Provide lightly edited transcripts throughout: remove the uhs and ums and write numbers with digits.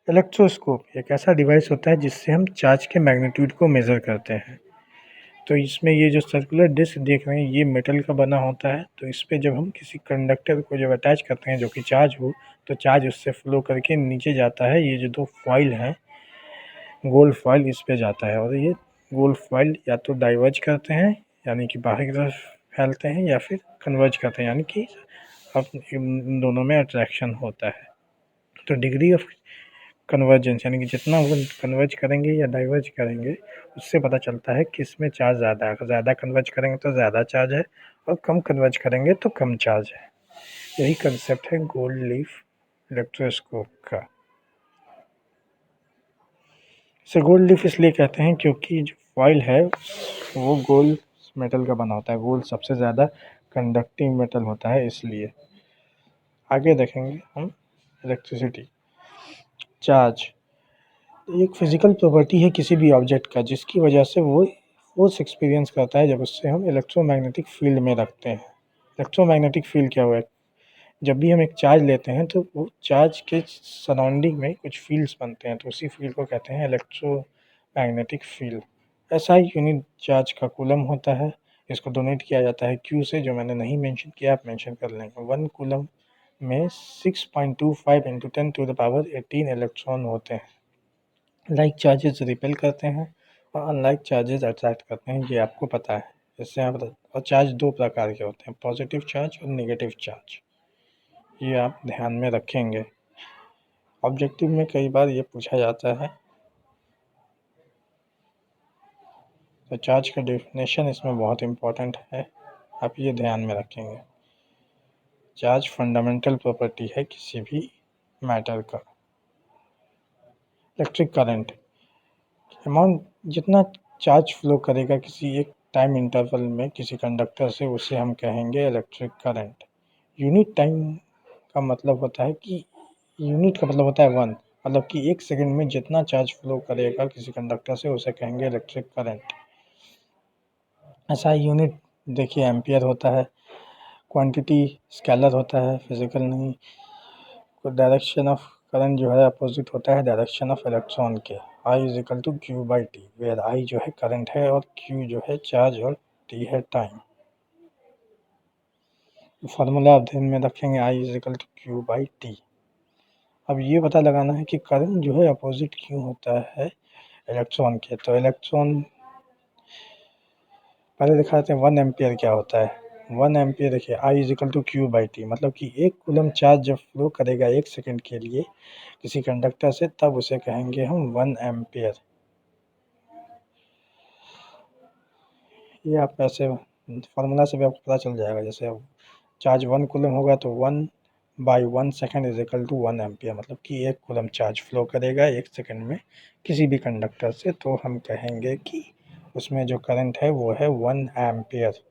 Electroscope एक ऐसा device होता है जिससे हम चार्ज के मैग्नीट्यूड को मेज़र करते हैं। तो इसमें ये जो सर्कुलर डिस्क देख रहे हैं ये मेटल का बना होता है। तो इस पे जब हम किसी कंडक्टर को जब अटैच करते हैं जो कि चार्ज हो, तो चार्ज उससे फ्लो करके नीचे जाता है। ये जो 2 फॉइल हैं, गोल्ड फॉइल इस पे जाता है और ये गोल्ड फॉइल या तो डाइवर्ज करते हैं यानी कि बाहर की तरफ फैलते हैं या फिर कन्वर्ज करते हैं यानी कि अब इन दोनों में अट्रैक्शन होता है। तो डिग्री ऑफ कन्वर्जेंस यानी कि जितना वो कन्वर्ज करेंगे या डाइवर्ज करेंगे उससे पता चलता है कि इसमें चार्ज ज़्यादा है। अगर ज़्यादा कन्वर्ज करेंगे तो ज़्यादा चार्ज है और कम कन्वर्ज करेंगे तो कम चार्ज है। यही कंसेप्ट है गोल्ड लीफ इलेक्ट्रोस्कोप का। इसे गोल्ड लीफ इसलिए कहते हैं क्योंकि जो फॉइल है वो गोल्ड मेटल का बना होता है। गोल्ड सबसे ज़्यादा कंडक्टिंग मेटल होता है इसलिए। आगे देखेंगे हम इलेक्ट्रिसिटी। चार्ज एक फिजिकल प्रॉपर्टी है किसी भी ऑब्जेक्ट का जिसकी वजह से वो फोर्स एक्सपीरियंस करता है जब उससे हम इलेक्ट्रोमैग्नेटिक फील्ड में रखते हैं। इलेक्ट्रोमैग्नेटिक फील्ड क्या हुआ है? जब भी हम एक चार्ज लेते हैं तो वो चार्ज के सराउंडिंग में कुछ फील्ड्स बनते हैं, तो उसी फील्ड को कहते हैं इलेक्ट्रोमैग्नेटिक फील्ड। ऐसा ही यूनिट चार्ज का कूलम होता है। इसको डोनेट किया जाता है क्यू से, जो मैंने नहीं मेंशन किया, आप मेंशन कर लेंगे। 1 कूलम में 6.25 × 10⁻18 इलेक्ट्रॉन होते हैं। लाइक चार्जेस रिपेल करते हैं और अनलाइक चार्जेस अट्रैक्ट करते हैं, ये आपको पता है। इससे आप और चार्ज 2 प्रकार के होते हैं, पॉजिटिव चार्ज और नेगेटिव चार्ज। ये आप ध्यान में रखेंगे। ऑब्जेक्टिव में कई बार ये पूछा जाता है, तो चार्ज का डेफिनेशन इसमें बहुत इम्पोर्टेंट है, आप ये ध्यान में रखेंगे। चार्ज फंडामेंटल प्रॉपर्टी है किसी भी मैटर का। इलेक्ट्रिक करंट अमाउंट जितना चार्ज फ्लो करेगा किसी एक टाइम इंटरवल में किसी कंडक्टर से, उसे हम कहेंगे इलेक्ट्रिक करंट। यूनिट टाइम का मतलब होता है कि यूनिट का मतलब होता है 1, मतलब कि 1 सेकंड में जितना चार्ज फ्लो करेगा किसी कंडक्टर से उसे कहेंगे इलेक्ट्रिक करंट। ऐसा यूनिट देखिए एम्पियर होता है। क्वांटिटी स्केलर होता है, फिजिकल नहीं। डायरेक्शन ऑफ करंट जो है अपोजिट होता है डायरेक्शन ऑफ इलेक्ट्रॉन के। I = Q/T, वेयर I जो है करंट है और Q जो है चार्ज और T है टाइम। फार्मूला आप ध्यान में रखेंगे, I = Q/T। अब ये पता लगाना है कि करंट जो है अपोजिट क्यों होता है इलेक्ट्रॉन के। तो इलेक्ट्रॉन पहले दिखाते हैं 1 एम्पियर क्या होता है। 1 एम्पियर देखिए, I = Q/T, मतलब कि 1 कूलम चार्ज जब फ्लो करेगा 1 सेकंड के लिए किसी कंडक्टर से, तब उसे कहेंगे हम 1 एम्पियर। ये आप ऐसे फार्मूला से भी आपको पता चल जाएगा। जैसे अब चार्ज 1 कूलम होगा तो 1/1 सेकंड = 1 एम्पियर, मतलब कि 1 कूलम चार्ज फ्लो करेगा 1 सेकंड में किसी भी कंडक्टर से, तो हम कहेंगे कि उसमें जो करंट है वो है 1 एम्पियर।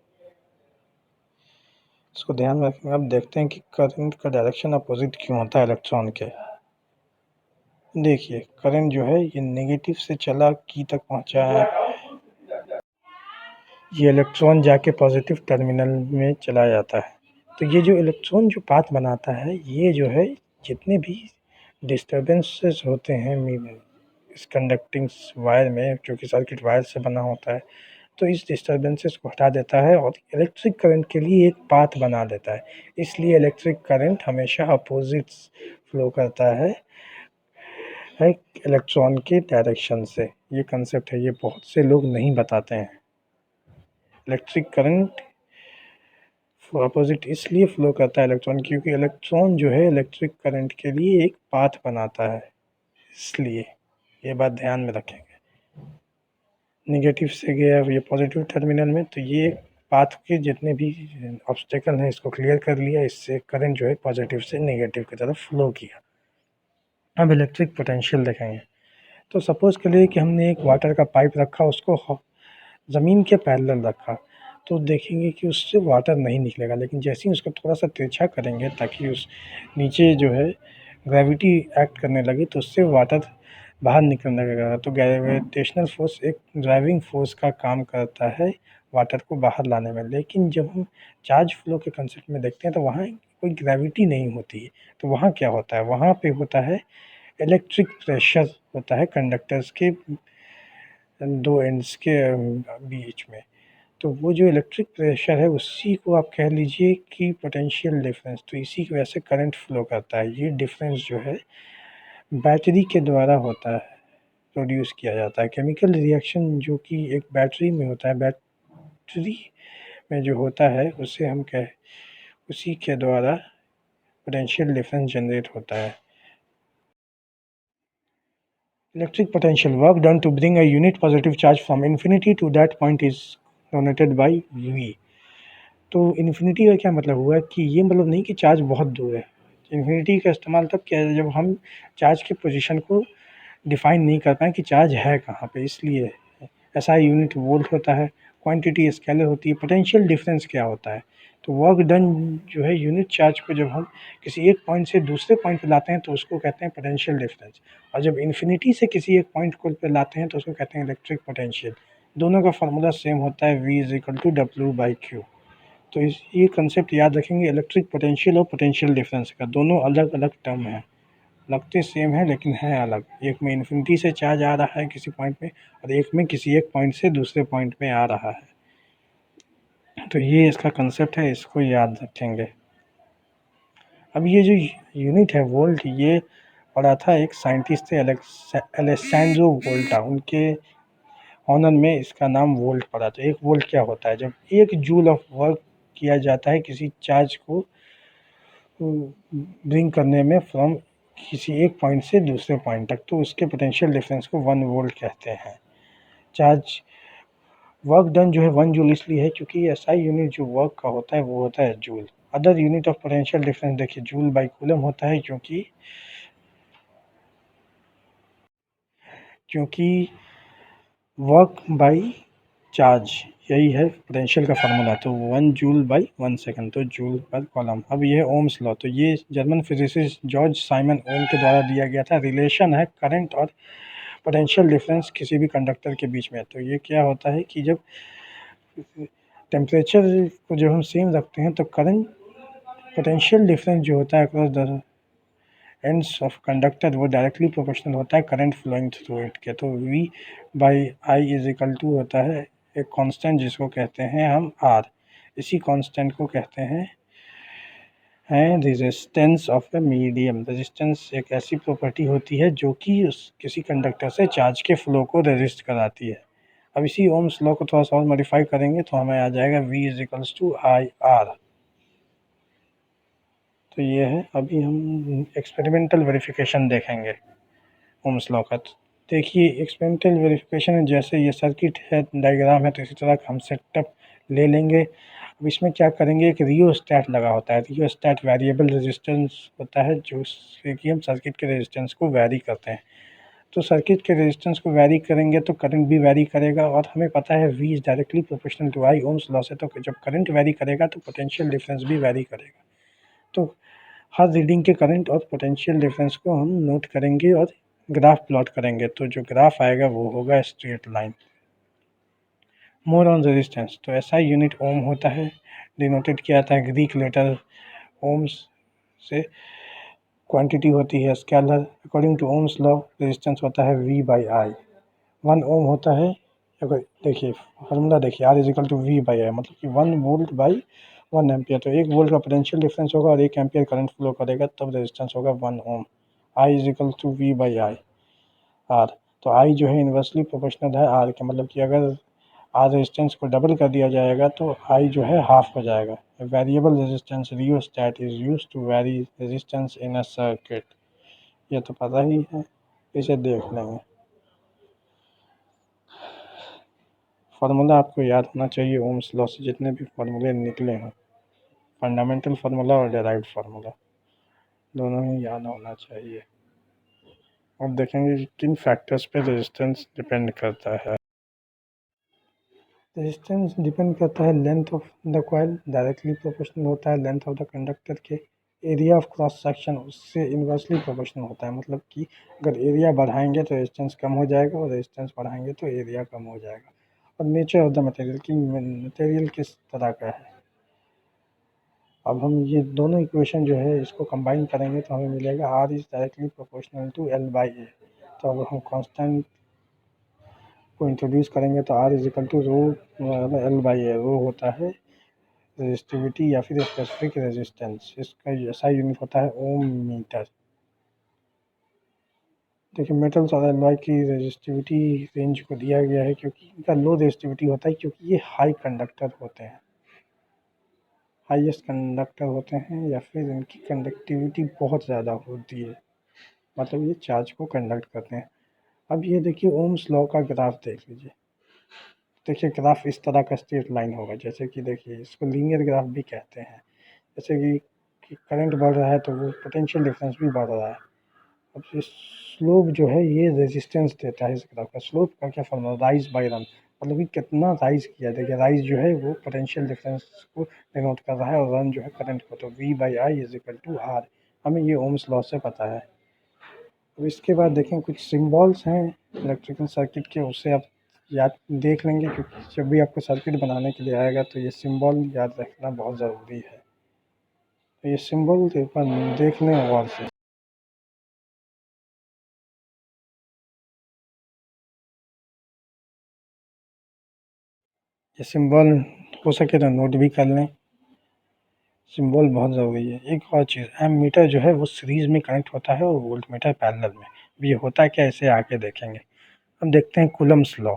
इसको ध्यान में रखेंगे। अब देखते हैं कि करंट का डायरेक्शन अपोजिट क्यों होता है इलेक्ट्रॉन के। देखिए करंट जो है ये नेगेटिव से चला की तक पहुंचा है, ये इलेक्ट्रॉन जाके पॉजिटिव टर्मिनल में चला जाता है। तो ये जो इलेक्ट्रॉन जो पाथ बनाता है, ये जो है जितने भी डिस्टर्बेंसेस होते हैं इस कंडक्टिंग वायर में, जो कि सर्किट वायर से बना होता है, तो इस डिस्टर्बेंसेस को हटा देता है और इलेक्ट्रिक करंट के लिए एक पाथ बना देता है। इसलिए इलेक्ट्रिक करंट हमेशा अपोजिट फ्लो करता है इलेक्ट्रॉन के डायरेक्शन से। ये कंसेप्ट है, ये बहुत से लोग नहीं बताते हैं। इलेक्ट्रिक करंट अपोजिट इसलिए फ्लो करता है इलेक्ट्रॉन क्योंकि इलेक्ट्रॉन जो है इलेक्ट्रिक करंट के लिए एक पाथ बनाता है, इसलिए ये बात ध्यान में रखेंगे। नेगेटिव से गया ये पॉजिटिव टर्मिनल में, तो ये पाथ के जितने भी ऑब्स्टेकल हैं इसको क्लियर कर लिया, इससे करंट जो है पॉजिटिव से नेगेटिव की तरफ फ्लो किया। अब इलेक्ट्रिक पोटेंशियल देखेंगे। तो सपोज करिए कि हमने एक वाटर का पाइप रखा, उसको ज़मीन के पैरेलल रखा, तो देखेंगे कि उससे वाटर नहीं निकलेगा। लेकिन जैसे ही उसको थोड़ा सा तिरछा करेंगे ताकि उस नीचे जो है ग्रेविटी एक्ट करने लगे, तो उससे वाटर बाहर निकलने लगेगा। तो ग्रेविटेशनल फोर्स एक ड्राइविंग फोर्स का काम करता है वाटर को बाहर लाने में। लेकिन जब हम चार्ज फ्लो के कंसेप्ट में देखते हैं तो वहाँ कोई ग्रेविटी नहीं होती है। तो वहाँ क्या होता है, वहाँ पे होता है इलेक्ट्रिक प्रेशर होता है कंडक्टर्स के दो एंड्स के बीच में। तो वो जो इलेक्ट्रिक प्रेशर है उसी को आप कह लीजिए कि पोटेंशियल डिफरेंस। तो इसी की वजह से करंट फ्लो करता है। ये डिफरेंस जो है बैटरी के द्वारा होता है, प्रोड्यूस किया जाता है। केमिकल रिएक्शन जो कि एक बैटरी में होता है, बैटरी में जो होता है उसे हम कह उसी के द्वारा पोटेंशियल डिफरेंस जनरेट होता है। Electric potential work done to bring a unit positive charge from infinity to that point is denoted by V। तो इन्फिनिटी का क्या मतलब हुआ कि ये मतलब नहीं कि चार्ज बहुत दूर है। इन्फिनिटी का इस्तेमाल तब किया जाए जब हम चार्ज की पोजीशन को डिफाइन नहीं कर पाएँ कि चार्ज है कहाँ पे, इसलिए एसआई यूनिट वोल्ट होता है, क्वांटिटी स्केलर होती है। पोटेंशियल डिफरेंस क्या होता है? तो वर्क डन जो है यूनिट चार्ज को जब हम किसी एक पॉइंट से दूसरे पॉइंट पे लाते हैं तो उसको कहते हैं पोटेंशियल डिफरेंस, और जब इन्फिनिटी से किसी एक पॉइंट को पे लाते हैं तो उसको कहते हैं इलेक्ट्रिक पोटेंशियल। दोनों का फार्मूला सेम होता है, V is equal to W/Q। तो ये कंसेप्ट याद रखेंगे इलेक्ट्रिक पोटेंशियल और पोटेंशियल डिफरेंस का। दोनों अलग अलग टर्म हैं, लगते सेम है लेकिन है अलग। एक में इन्फिनिटी से चार्ज आ रहा है किसी पॉइंट पे, और एक में किसी एक पॉइंट से दूसरे पॉइंट पे आ रहा है। तो ये इसका कंसेप्ट है, इसको याद रखेंगे। अब ये जो यूनिट है वोल्ट, ये पढ़ा था एक साइंटिस्ट थे अलेसैंड्रो वोल्टा, उनके ऑनर में इसका नाम वोल्ट पड़ा। तो एक वोल्ट क्या होता है? जब 1 जूल ऑफ वर्क किया जाता है किसी चार्ज को ब्रिंग करने में फ्रॉम किसी एक पॉइंट से दूसरे पॉइंट तक, तो उसके पोटेंशियल डिफरेंस को 1 वोल्ट कहते हैं। चार्ज वर्क डन जो है 1 जूल इसलिए है क्योंकि एसआई यूनिट जो वर्क का होता है वो होता है joule. Other unit of potential difference देखिए जूल बाई कूलम होता है, क्योंकि वर्क बाई चार्ज यही है पोटेंशियल का फार्मूला। तो 1 जूल बाई 1 सेकंड, तो जूल पर कॉलम। अब ये ओम्स लॉ, तो ये जर्मन फिजिसिस्ट जॉर्ज साइमन ओम के द्वारा दिया गया था। रिलेशन है करंट और पोटेंशियल डिफरेंस किसी भी कंडक्टर के बीच में। तो ये क्या होता है कि जब टेम्परेचर को जब हम सेम रखते हैं तो करंट पोटेंशियल डिफरेंस जो होता है across the ends of conductor वो डायरेक्टली प्रोपोर्शनल होता है करंट फ्लोइंग थ्रू इट के। तो V by I is equal to होता है एक कांस्टेंट जिसको कहते हैं हम R। इसी कांस्टेंट को कहते हैं resistance of a medium. Resistance एक ऐसी प्रॉपर्टी होती है जो कि किसी कंडक्टर से चार्ज के फ्लो को रेजिस्ट कराती है। अब इसी ओम्स लॉ को थोड़ा सा और मॉडिफाई करेंगे तो हमें आ जाएगा V is equals to IR। तो ये है। अभी हम एक्सपेरिमेंटल वेरिफिकेशन देखेंगे ओम्स लॉ का। देखिए एक्सपेरिमेंटल वेरिफिकेशन है, जैसे ये सर्किट है डायग्राम है तो इसी तरह हम सेटअप ले लेंगे। अब इसमें क्या करेंगे, एक रियोस्टैट लगा होता है। रियोस्टैट वेरिएबल रेजिस्टेंस होता है जो उससे कि हम सर्किट के रेजिस्टेंस को वैरी करते हैं। तो सर्किट के रेजिस्टेंस को वैरी करेंगे तो करंट भी वैरी करेगा, और हमें पता है V is directly proportional to I Ohm's law से। तो जब करंट वैरी करेगा तो पोटेंशियल डिफरेंस भी वैरी करेगा। तो हर रीडिंग के करंट और पोटेंशियल डिफरेंस को हम नोट करेंगे और ग्राफ प्लॉट करेंगे। तो जो ग्राफ आएगा वो होगा straight line. More on resistance, तो ऐसा यूनिट ओम होता है, डिनोटेड किया जाता है ग्रीक लेटर ओम्स से। क्वांटिटी होती है scalar. According to Ohm's law resistance होता है V बाई आई। 1 ओम होता है, अगर देखिए फार्मूला देखिए R is equal to V by I, मतलब कि 1 वोल्ट बाई 1 एम्पियर। तो 1 वोल्ट का पोटेंशियल डिफरेंस होगा और 1 एम्पियर करंट फ्लो करेगा, तब रेजिस्टेंस होगा 1 ohm. I is equal to V by I R। तो I जो है इन्वर्सली प्रोपोर्शनल है R के, मतलब कि अगर R रेजिस्टेंस को डबल कर दिया जाएगा तो I जो है हाफ हो जाएगा। Variable resistance rheostat is used to vary resistance in a circuit. ये तो पता ही है, इसे देख लेंगे। फार्मूला आपको याद होना चाहिए ओम्स लॉ से जितने भी फार्मूले निकले हैं, फंडामेंटल फार्मूला और डेराइव्ड फार्मूला दोनों ही याद होना चाहिए। और देखेंगे कि किन फैक्टर्स पे रेजिस्टेंस डिपेंड करता है। रेजिस्टेंस डिपेंड करता है length of the coil, directly proportional होता है लेंथ ऑफ द कंडक्टर के। एरिया ऑफ क्रॉस सेक्शन उससे इन्वर्सली प्रोपोर्शनल होता है, मतलब कि अगर एरिया बढ़ाएंगे तो रेजिस्टेंस कम हो जाएगा और रेजिस्टेंस बढ़ाएंगे तो एरिया कम हो जाएगा। और नेचर ऑफ द मटेरियल, की मटेरियल किस तरह का है। अब हम ये दोनों इक्वेशन जो है इसको कंबाइन करेंगे तो हमें मिलेगा R is directly proportional to L by A. तो अब हम कांस्टेंट को इंट्रोड्यूस करेंगे तो R is equal to rho L by A. Rho होता है रेजिस्टिविटी या फिर स्पेसिफिक रेजिस्टेंस, इसका SI यूनिट होता है ओम मीटर। देखिए मेटल्स और एलॉय की रेजिस्टिविटी रेंज को दिया गया है क्योंकि इनका लो रेजिस्टिविटी होता है, क्योंकि ये हाई कंडक्टर होते हैं, हाईएस्ट कंडक्टर होते हैं, या फिर इनकी कंडक्टिविटी बहुत ज़्यादा होती है, मतलब ये चार्ज को कंडक्ट करते हैं। अब ये देखिए ओम्स लॉ का ग्राफ देख लीजिए। देखिए ग्राफ इस तरह का स्ट्रेट लाइन होगा, जैसे कि देखिए इसको लीनियर ग्राफ भी कहते हैं। जैसे कि करंट बढ़ रहा है तो वो पोटेंशियल डिफरेंस भी बढ़ रहा है। अब ये स्लोप जो है ये रेजिस्टेंस देता है इस ग्राफ का। स्लोप का क्या फॉर्मूला, राइज बाय रन, मतलब कि कितना राइज किया। देखिए राइज जो है वो पोटेंशियल डिफरेंस को डिनोट कर रहा है और रन जो है करंट को। तो V by I is equal to R, हमें ये ओम्स लॉ से पता है। अब इसके बाद देखें कुछ सिंबल्स हैं इलेक्ट्रिकल सर्किट के, उससे आप याद देख लेंगे, क्योंकि जब भी आपको सर्किट बनाने के लिए आएगा तो ये सिंबल याद रखना बहुत ज़रूरी है। तो ये सिंबल एक बार देख लें गौर से। ये सिंबल हो सके तो नोट भी कर लें, सिंबल बहुत ज़रूरी है। एक और चीज़, एम मीटर जो है वो सीरीज़ में कनेक्ट होता है और वोल्ट मीटर पैरेलल में। अब ये होता है क्या, इसे आगे देखेंगे। अब देखते हैं कूलम्स लॉ।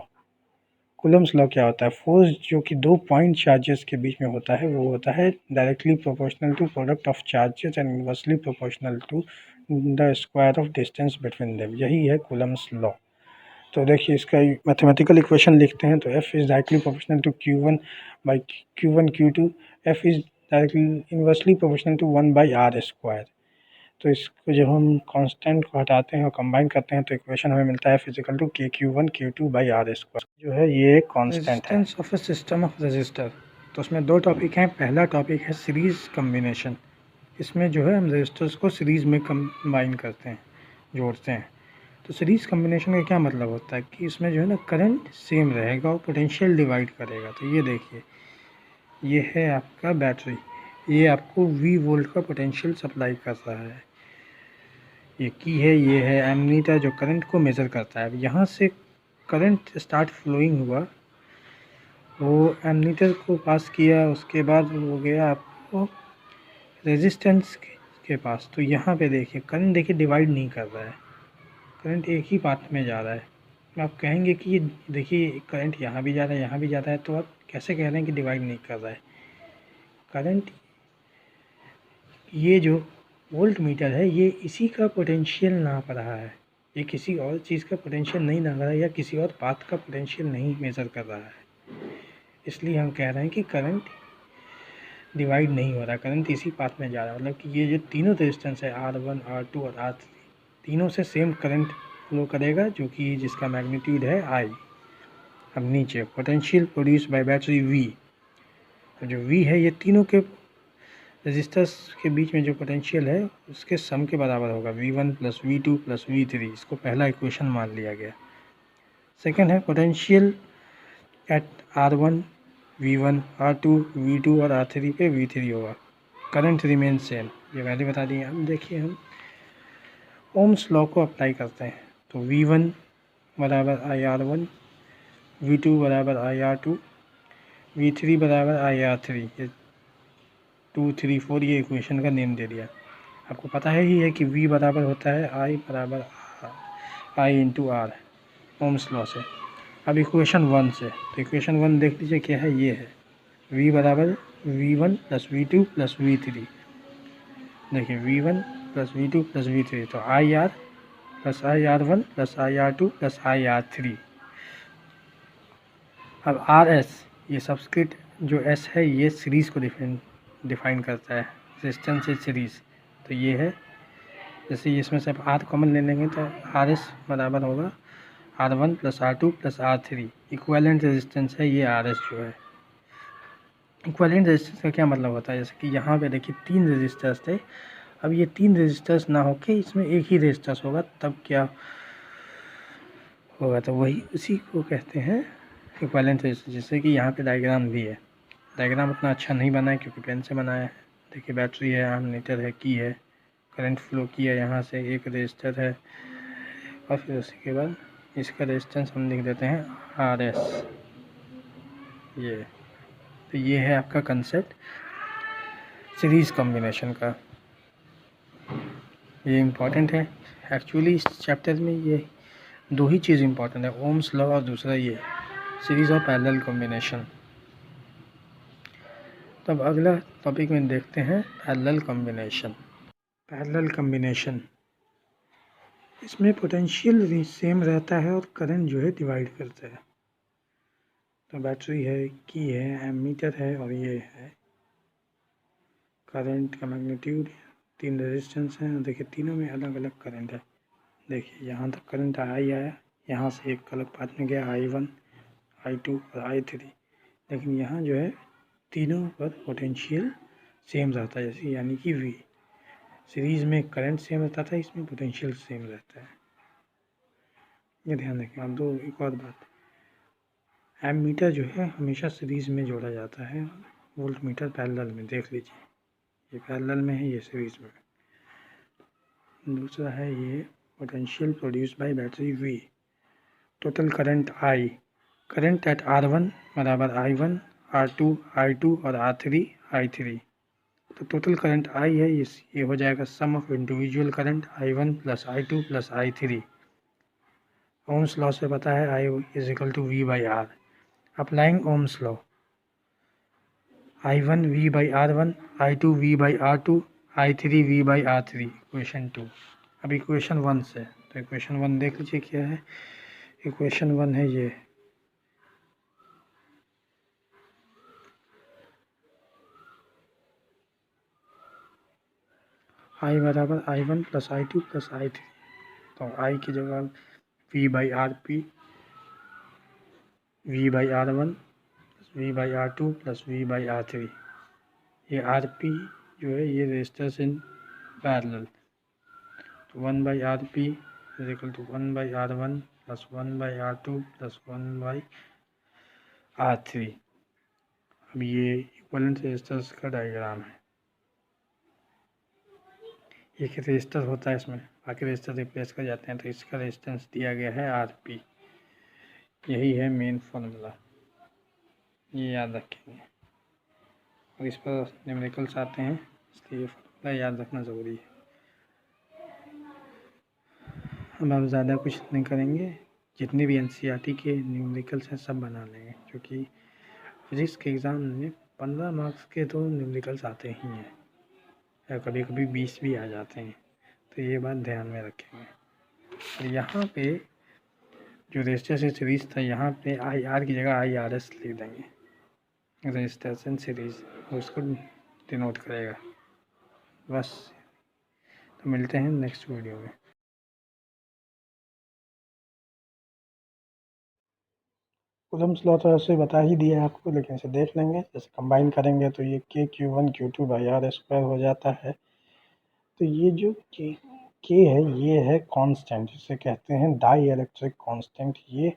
कूलम्स लॉ क्या होता है, फोर्स जो कि दो पॉइंट चार्जेस के बीच में होता है वो होता है directly proportional to product of charges and inversely proportional to the square of distance between them, यही है कूलम्स लॉ। तो देखिए इसका मैथमेटिकल इक्वेशन लिखते हैं तो F is directly proportional to Q1 by Q1 Q2, F is directly inversely proportional to 1 by R square. तो इसको जब हम कांस्टेंट को हटाते हैं और कंबाइन करते हैं तो इक्वेशन हमें मिलता है physical to KQ1 Q2 by R square, जो है ये कांस्टेंट है। Resistance of a system of resistor, तो उसमें दो टॉपिक हैं। पहला टॉपिक है सीरीज़ कम्बिनेशन, इसमें जो है हम रेजिस्टर्स को सीरीज़ में कंबाइन करते हैं, जोड़ते हैं। तो सीरीज़ कम्बिनेशन का क्या मतलब होता है कि इसमें जो है ना करंट सेम रहेगा और पोटेंशियल डिवाइड करेगा। तो ये देखिए ये है आपका बैटरी, ये आपको V वोल्ट का पोटेंशियल सप्लाई कर रहा है। ये की है, ये है एमीटर जो करंट को मेज़र करता है। अब यहाँ से करंट स्टार्ट फ्लोइंग हुआ, वो एमीटर को पास किया, उसके बाद हो गया आपको रेजिस्टेंस के पास। तो यहाँ पे देखिए करंट देखिए डिवाइड नहीं कर रहा है, करंट एक ही पाथ में जा रहा है। आप कहेंगे कि ये देखिए करंट यहाँ भी जा रहा है, यहाँ भी जा रहा है, तो आप कैसे कह रहे हैं कि डिवाइड नहीं कर रहा है। करंट, ये जो वोल्ट मीटर है ये इसी का पोटेंशियल नाप रहा है, ये किसी और चीज़ का पोटेंशियल नहीं नाप रहा है या किसी और पाथ का पोटेंशियल नहीं मेज़र कर रहा है। इसलिए हम कह रहे हैं कि करंट डिवाइड नहीं हो रहा, करंट इसी पाथ में जा रहा है। मतलब कि ये जो तीनों रेजिस्टेंस है R1, R2 और R3, तीनों से सेम करंट फ्लो करेगा, जो कि जिसका मैग्नीट्यूड है I। अब नीचे potential produce by battery V, जो V है ये तीनों के रेजिस्टर्स के बीच में जो पोटेंशियल है उसके सम के बराबर होगा, V1 plus V2 plus V3। इसको पहला इक्वेशन मान लिया गया। सेकंड है potential at R1 V1, R2 V2 और R3 पे V3 होगा। करंट रिमेन सेम, ये पहले बता दिए। अब देखिए हम ओम्स लॉ को अप्लाई करते हैं तो V1 बराबर IR1, V2 बराबर IR2, V3 बराबर IR3। ये 2, 3, 4 ये इक्वेशन का नेम दे दिया। आपको पता है ही है कि V बराबर होता है I बराबर I into R, Ohm's law से। अब इक्वेशन 1 से, तो इक्वेशन 1 देख लीजिए क्या है, ये है V बराबर V1 plus V2 plus V3। देखिए V1 plus V2 plus V3, तो IR plus IR1 plus IR2 plus IR3। अब RS, ये सबस्क्रिप्ट जो S है ये सीरीज़ को डिफाइन करता है, रेजिस्टेंस इज सीरीज़। तो ये है, जैसे इसमें से आप R कॉमन ले लेंगे तो RS बराबर होगा R1 plus R2 plus R3। Equivalent resistance है ये RS जो है। इक्विवेलेंट रेजिस्टेंस का क्या मतलब होता है, जैसे कि यहाँ पे देखिए 3 रेजिस्टर्स थे, अब ये 3 रेजिस्टर्स ना होके इसमें एक ही रेजिस्टर्स होगा, तब क्या होगा, तो वही उसी को कहते हैं इक्विवेलेंट रेजिस्टेंस। जैसे कि यहाँ पे डायग्राम भी है, डायग्राम उतना अच्छा नहीं बना है क्योंकि पेन से बनाया है। देखिए बैटरी है, एमीटर है, की है, करंट फ्लो की है, यहाँ से एक रेजिस्टर है और फिर उसके के बाद इसका रेजिस्टेंस हम लिख देते हैं RS। ये तो ये है आपका कंसेप्ट सीरीज़ कॉम्बिनेशन का। ये इम्पॉर्टेंट है एक्चुअली इस चैप्टर में। ये दो ही चीज़ इम्पॉर्टेंट है, ओम्स लॉ और दूसरा ये सीरीज़ और पैरेलल कॉम्बिनेशन। तब अगला टॉपिक में देखते हैं पैरेलल कॉम्बिनेशन। पैरेलल कॉम्बिनेशन, इसमें पोटेंशियल सेम रहता है और करंट जो है डिवाइड करता है। तो बैटरी है, की है, एमीटर है और ये है करंट का मैग्नीट्यूड। 3 रेजिस्टेंस हैं, देखिए तीनों में अलग अलग करंट है। देखिए यहाँ तक करंट आई आया, यहाँ से एक अलग पाथ में गया I1, I2 और I3। लेकिन यहाँ जो है तीनों पर पोटेंशियल सेम रहता है, जैसे यानी कि V। सीरीज़ में करंट सेम रहता था, इसमें पोटेंशियल सेम रहता है। ये ध्यान रखें। अब एक और बात, एमीटर जो है हमेशा सीरीज़ में जोड़ा जाता है, वोल्ट मीटर पैरेलल में। देख लीजिए ये पैरेलल में है, ये सीरीज़ में। दूसरा है ये potential produce by battery V, total current I, current eight R1 बराबर I1, R2 I2 और R3 I3। तो टोटल करंट I है, ये हो जाएगा sum of individual current I1 plus I2 plus I3। Ohm's law से पता है I is equal to V by R। Applying Ohm's law, I1 V by R1, I2 V by R2, I3 V by R3। Equation 2। अब equation 1 से, तो equation 1 देख लीजिए क्या है। इक्वेशन 1 है ये, I बराबर I1 plus I2 plus I3। तो I की जगह V by RP, V by R1 plus V by R2 plus V by R3। ये RP जो है ये रेजिस्टर्स इन पैरेलल, तो 1 by RP is equal to 1 by R1 plus 1 by R2 plus 1 by R3। अब ये equivalent resistors का diagram है। एक रेजिस्टर होता है इसमें, बाकी रेजिस्टर रिप्लेस कर जाते हैं, तो इसका रेजिस्टेंस दिया गया है RP। यही है मेन फॉर्मूला, ये याद रखेंगे। और इस पर न्यूमेरिकल्स आते हैं, इसलिए ये फॉर्मूला याद रखना ज़रूरी है। अब हम ज़्यादा कुछ नहीं करेंगे, जितने भी NCERT के न्यूमेरिकल्स हैं सब बना लेंगे, क्योंकि फिजिक्स के एग्ज़ाम में 15 मार्क्स के तो न्यूमेरिकल्स आते ही हैं, या कभी कभी 20 भी आ जाते हैं, तो ये बात ध्यान में रखेंगे। और यहाँ पे जो रेजिस्टर से सीरीज़ था, यहाँ पे IR की जगह IRS लिख देंगे, रेजिस्टेंस सीरीज़, उसको डिनोट करेगा बस। तो मिलते हैं नेक्स्ट वीडियो में। कूलम्ब्स लॉ तो ऐसे बता ही दिया है आपको, लेकिन इसे देख लेंगे। जैसे कंबाइन करेंगे तो ये KQ1 Q2 by R square हो जाता है। तो ये जो के है ये है कांस्टेंट, जिसे कहते हैं डाई इलेक्ट्रिक कांस्टेंट। ये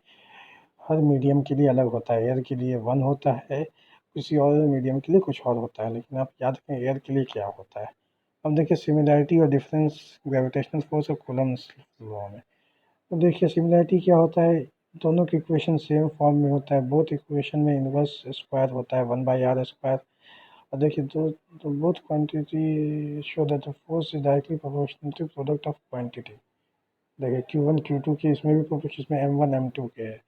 हर मीडियम के लिए अलग होता है। एयर के लिए 1 होता है, किसी और मीडियम के लिए कुछ और होता है, लेकिन आप याद रखें एयर के लिए क्या होता है। अब देखिए सिमिलैरिटी और डिफरेंस ग्रेविटेशनल फोर्स और कूलम्ब्स लॉ में। तो देखिए सिमिलैरिटी क्या होता है, दोनों की इक्वेशन सेम फॉर्म में होता है। बोथ इक्वेशन में इन्वर्स स्क्वायर होता है 1 बाई R स्क्वायर। और देखिए दो both quantity show that the force is directly proportional to product of quantity. देखिए Q1 Q2 के इसमें भी प्रोपोर्शन, इसमें M1 M2 के है।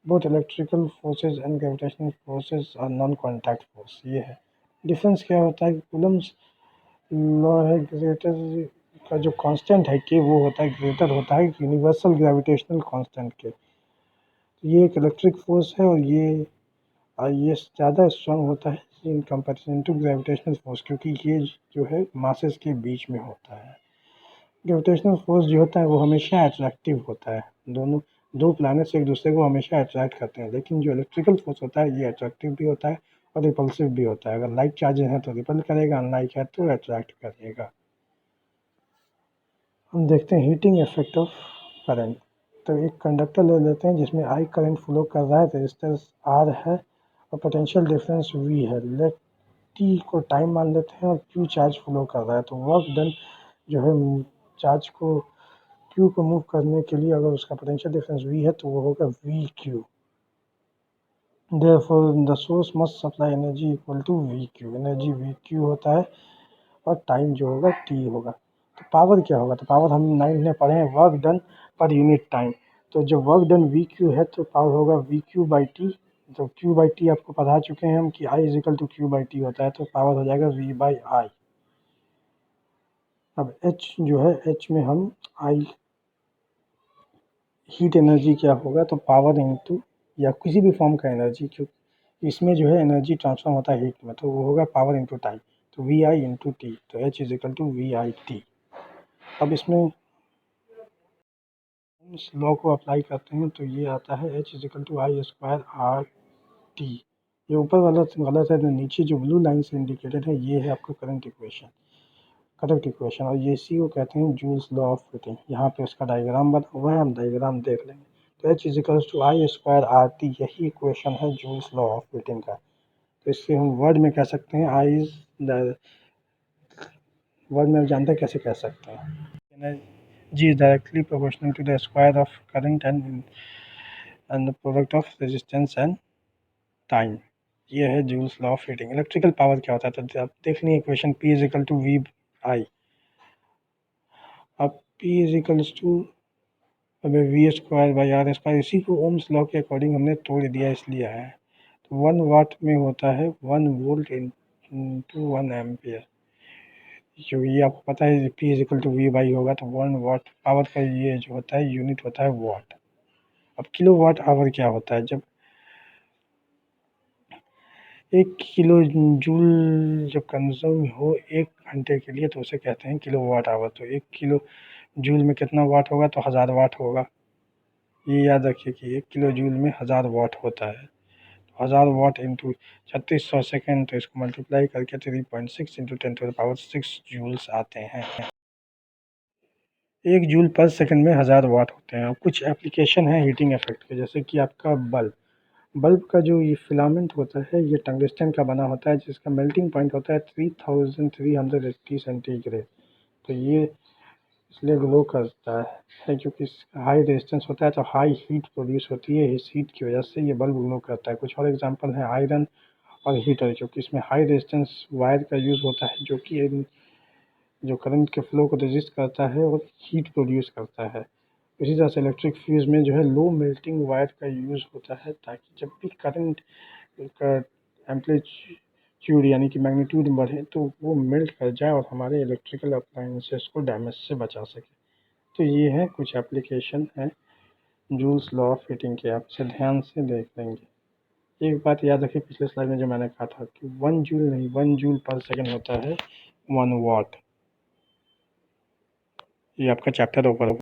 Both electrical forces and gravitational forces are non contact force. ये है डिफरेंस। क्या होता है कि कूलम्ब्स लॉ है, ग्रेटर का जो कांस्टेंट है कि वो होता है ग्रेटर होता है यूनिवर्सल ग्रेविटेशनल कांस्टेंट के। तो ये एक इलेक्ट्रिक फोर्स है और ये ज़्यादा स्ट्रांग होता है in comparison to gravitational force, क्योंकि ये जो है मासेस के बीच में होता है। ग्रेविटेशनल फोर्स जो होता है वो हमेशा अट्रैक्टिव होता है, दोनों दो प्लैनेट्स एक दूसरे को हमेशा अट्रैक्ट करते हैं। लेकिन जो इलेक्ट्रिकल फोर्स होता है ये अट्रैक्टिव भी होता है और रिपल्सिव भी होता है। अगर लाइक चार्जेस हैं तो रिपल करेगा, अनलाइक है तो अट्रैक्ट करेगा। हम देखते हैं हीटिंग इफेक्ट ऑफ करंट। तो एक कंडक्टर ले लेते हैं जिसमें I करंट फ्लो कर रहा है, रेजिस्टेंस R है और पोटेंशियल डिफरेंस V है। लेट टी को टाइम मान लेते हैं और क्यू चार्ज फ्लो कर रहा है, तो वर्क डन जो है चार्ज को क्यू को मूव करने के लिए अगर उसका पोटेंशियल डिफरेंस वी है तो वो होगा we Q. Therefore the source must supply energy equal to VQ, energy VQ होता है और टाइम जो होगा T होगा। तो पावर क्या होगा, तो पावर हम 9 में पढ़े हैं work done per unit time, तो जब वर्क डन VQ है तो पावर होगा VQ बाई टी। तो Q बाई टी आपको पढ़ा चुके हैं हम कि I is equal to Q by T होता है, तो पावर हो जाएगा V बाई आई। अब H जो है H में हम I हीट एनर्जी क्या होगा, तो पावर इंटू या किसी भी फॉर्म का एनर्जी, क्योंकि इसमें जो है एनर्जी ट्रांसफर होता है हीट में, तो वो होगा पावर इंटू टाइम, तो वी आई इंटू टी, तो H is equal to V I T. अब इसमें इस लॉ को अप्लाई करते हैं तो ये आता है H is equal to I square R T. ये ऊपर वाला गलत है, तो नीचे जो ब्लू लाइन से इंडिकेटेड है ये है आपका करंट इक्वेशन, करेक्ट इक्वेशन, और ये सी को कहते हैं जूल्स लॉ ऑफ हीटिंग। यहाँ पे उसका डायग्राम बना हुआ है, हम डायग्राम देख लेंगे। तो H is equal to I square R T, यही इक्वेशन है जूल्स लॉ ऑफ हीटिंग का। तो इससे हम वर्ड में कह सकते हैं आई इज वर्ड में जानते हैं कैसे कह सकते हैं, G is directly proportional to the square of current and the product of resistance and time. ये है Joule's law of heating. Electrical power क्या होता है, तो आप देख लें equation P is equal to V I. अब पी इज इक्वल्स टू अब V square by R square, इसी को ओम्स लॉ के अकॉर्डिंग हमने तोड़ दिया इसलिए आया है। तो 1 वाट में होता है 1 वोल्ट इंटू 1 एम्पियर, क्योंकि ये आपको पता है P is equal to V by होगा, तो 1 वाट पावर का ये जो होता है यूनिट होता है वाट। अब किलो वाट आवर क्या होता है, जब 1 किलो जूल जब कंज्यूम हो 1 घंटे के लिए तो उसे कहते हैं किलो वाट आवर। तो 1 किलो जूल में कितना वाट होगा, तो 1000 वाट होगा। ये याद रखिए कि 1 किलो जूल में 1000 वाट होता है। 1000 वाट इंटू 3600 सेकेंड, तो इसको मल्टीप्लाई करके 3.6 into 10 to the power 6 joules आते हैं। 1 जूल पर सेकंड में 1000 वाट होते हैं। और कुछ एप्लीकेशन है हीटिंग इफेक्ट के, जैसे कि आपका बल्ब, बल्ब का जो ये फिलामेंट होता है ये टंगस्टन का बना होता है, जिसका मेल्टिंग पॉइंट होता है 3380 सेंटीग्रेड। तो ये इसलिए ग्लो करता है क्योंकि हाई रेजिस्टेंस होता है, तो हाई हीट प्रोड्यूस होती है, इस हीट की वजह से ये बल्ब ग्लो करता है। कुछ और एग्जांपल है आयरन और हीटर, जो कि इसमें हाई रेजिस्टेंस वायर का यूज़ होता है, जो कि जो करंट के फ्लो को रजिस्ट करता है और हीट प्रोड्यूस करता है। इसी तरह से इलेक्ट्रिक फ्यूज़ में जो है लो मेल्टिंग वायर का यूज़ होता है, ताकि जब भी करंट का एम्पलीट्यूड यानी कि मैग्नीट्यूड बढ़े तो वो मेल्ट कर जाए और हमारे इलेक्ट्रिकल अप्लायंसेस को डैमेज से बचा सके। तो ये है कुछ एप्लीकेशन है जूल्स लॉ ऑफ हीटिंग के, आप इसे ध्यान से देख लेंगे। एक बात याद रखिए पिछले स्लाइड में जो मैंने कहा था कि 1 जूल नहीं 1 जूल पर सेकंड होता है 1 वाट। ये आपका चैप्टर ओवर